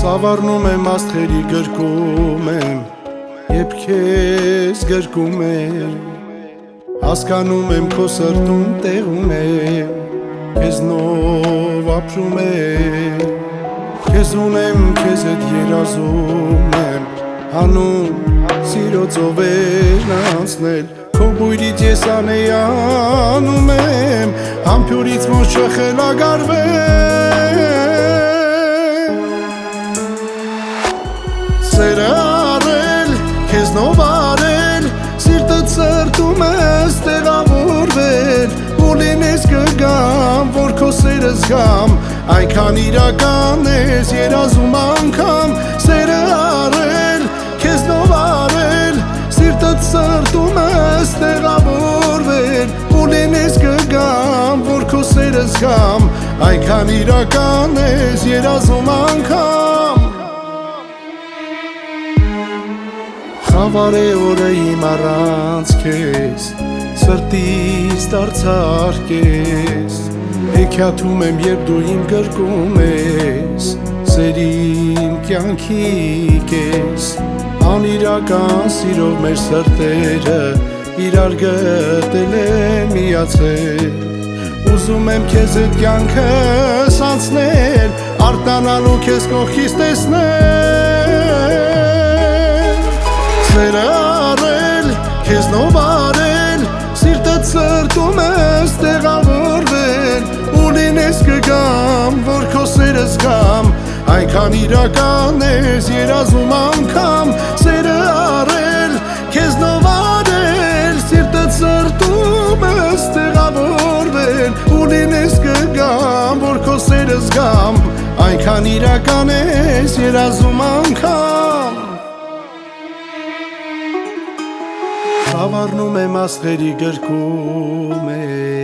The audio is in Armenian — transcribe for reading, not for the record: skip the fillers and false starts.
Սավառնում եմ աստղերի գրկում եմ, երբ քեզ գրկում եմ, հասկանում եմ քո սրտում տեղում եմ, քեզնով ապրում եմ, քեզ ունեմ, քեզ հետ երազում եմ, հանուն սիրո ծովերն անցնել, քո բույրից ես անեյանում եմ, համբյուրից ոնց չխելագարվել, սերը առել, քեզնով արել, սիրտդ սրտում ես տեղավորվել, ու լինես կգամ, որ քո սերը զգամ, այնքան իրական ես երազում անգամ, սերը առել, քեզնով արել, սիրտդ սրտում ես տեղավորվել, ու լինես կգամ, որ քո սերը զգամ, այնքան իրական ես երազում անգամ։ Խավար է օրը իմ առանց քեզ, սրտից դարձար կես, հեքիաթում եմ երբ դու իմ գրկում ես, սերիմ կյանքի կես, անիրական սիրով մեր սրտերը իրար գտել է միացել, ուզում եմ քեզ հետ կյանքս անցնել, արտանալու քեզ կողքից տեսնել, սերը առել, քեզնով արել, սիրտդ սրտում ես տեղավորվել, ու լինես կգամ, որ քո սերը զգամ, այնքան իրական ես երազում անգամ, սերը առել, քեզնով արել, սիրտդ սրտում ես տեղավորվել, ու լինես կգամ, որ քո սերը զգամ, այնքան իրական ես երազում անգամ։ Սավառնում եմ աստղերի գրկում եմ,